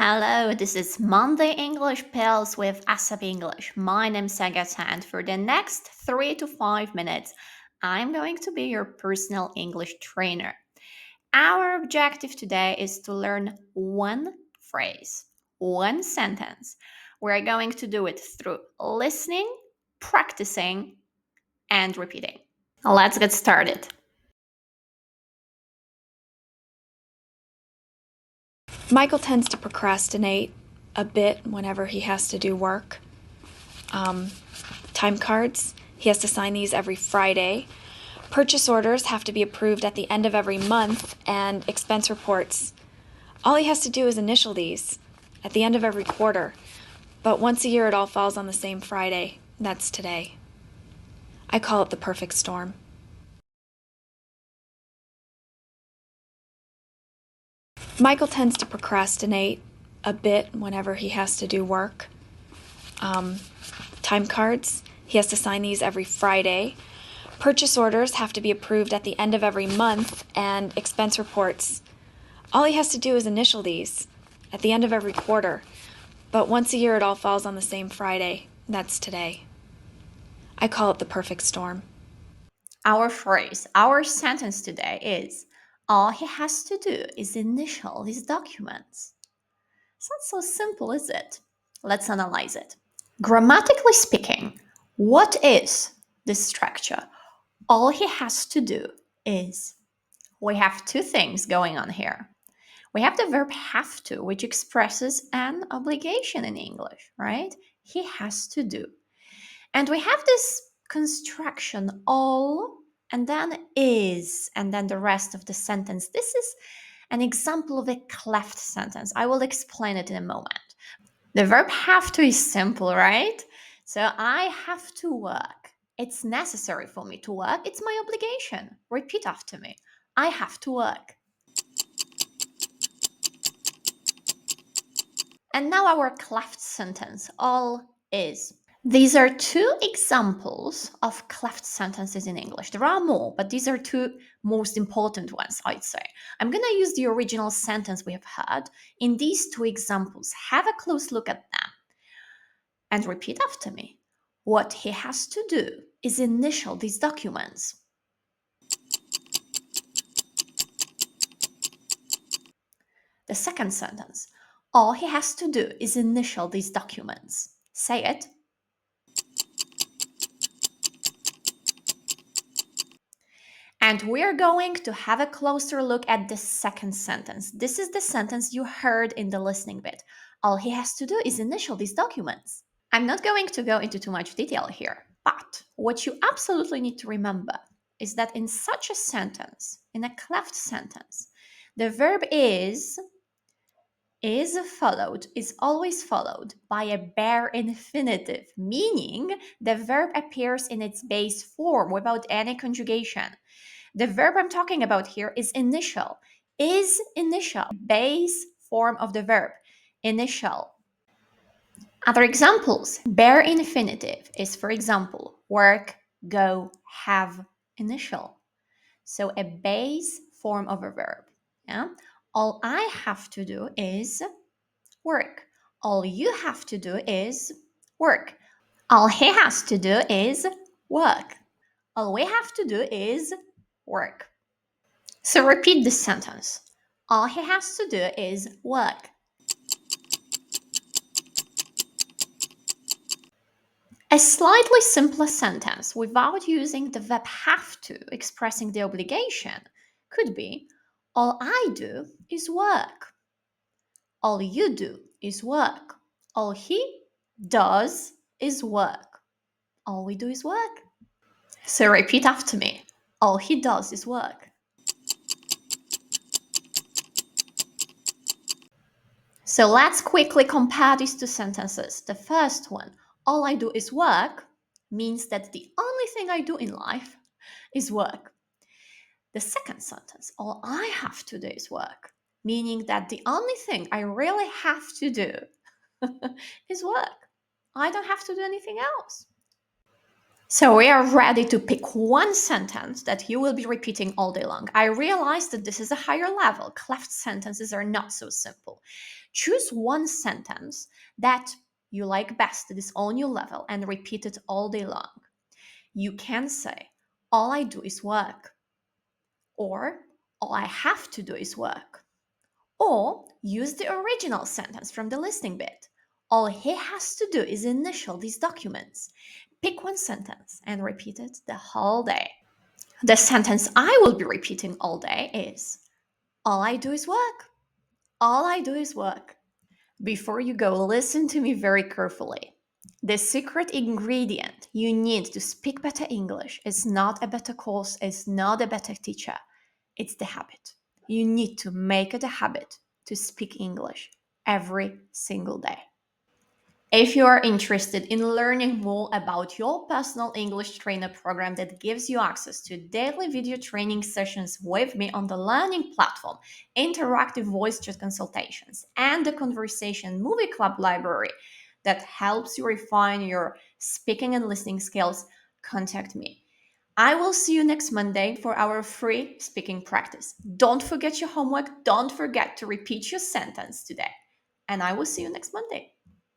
Hello, this is Monday English Pills with ASAP English. My name's Agata, and for the next 3 to 5 minutes, I'm going to be your personal English trainer. Our objective today is to learn one phrase, one sentence. We're going to do it through listening, practicing, and repeating. Let's get started. Michael tends to procrastinate a bit whenever he has to do work. Time cards, he has to sign these every Friday. Purchase orders have to be approved at the end of every month, and expense reports. All he has to do is initial these at the end of every quarter. But once a year, it all falls on the same Friday. That's today. I call it the perfect storm. Michael tends to procrastinate a bit whenever he has to do work. Time cards, he has to sign these every Friday. Purchase orders have to be approved at the end of every month, and expense reports. All he has to do is initial these at the end of every quarter. But once a year, it all falls on the same Friday. That's today. I call it the perfect storm. Our phrase, our sentence today is all he has to do is initial his documents. It's not so simple, is it? Let's analyze it. Grammatically speaking, what is this structure? All he has to do is, we have two things going on here. We have the verb have to, which expresses an obligation in English, right? He has to do. And we have this construction all and then is and then the rest of the sentence. This is an example of a cleft sentence. I will explain it in a moment. The verb have to is simple, right? So I have to work. It's necessary for me to work. It's my obligation. Repeat after me. I have to work. And now our cleft sentence, all is. These are two examples of cleft sentences in English. There are more, but these are two most important ones, I'd say. I'm going to use the original sentence we have heard in these two examples. Have a close look at them and repeat after me. What he has to do is initial these documents. The second sentence. All he has to do is initial these documents. Say it. And we're going to have a closer look at the second sentence. This is the sentence you heard in the listening bit. All he has to do is initial these documents. I'm not going to go into too much detail here, but what you absolutely need to remember is that in such a sentence, in a cleft sentence, the verb is always followed by a bare infinitive, meaning the verb appears in its base form without any conjugation. The verb I'm talking about here is initial. Is initial, base form of the verb, initial. Other examples, bare infinitive is, for example, work, go, have, initial. So a base form of a verb. Yeah? All I have to do is work. All you have to do is work. All he has to do is work. All we have to do is work. So repeat this sentence. All he has to do is work. A slightly simpler sentence without using the verb have to expressing the obligation could be all I do is work. All you do is work. All he does is work. All we do is work. So repeat after me. All he does is work. So let's quickly compare these two sentences. The first one, all I do is work, means that the only thing I do in life is work. The second sentence, all I have to do is work, meaning that the only thing I really have to do is work. I don't have to do anything else. So we are ready to pick one sentence that you will be repeating all day long. I realize that this is a higher level. Cleft sentences are not so simple. Choose one sentence that you like best that is on your level and repeat it all day long. You can say, all I do is work, or all I have to do is work. Or use the original sentence from the listening bit. All he has to do is initial these documents. Pick one sentence and repeat it the whole day. The sentence I will be repeating all day is all I do is work. All I do is work. Before you go, listen to me very carefully. The secret ingredient you need to speak better English is not a better course, is not a better teacher. It's the habit. You need to make it a habit to speak English every single day. If you are interested in learning more about your personal English trainer program that gives you access to daily video training sessions with me on the learning platform, interactive voice chat consultations, and the conversation movie club library that helps you refine your speaking and listening skills, contact me. I will see you next Monday for our free speaking practice. Don't forget your homework. Don't forget to repeat your sentence today. And I will see you next Monday.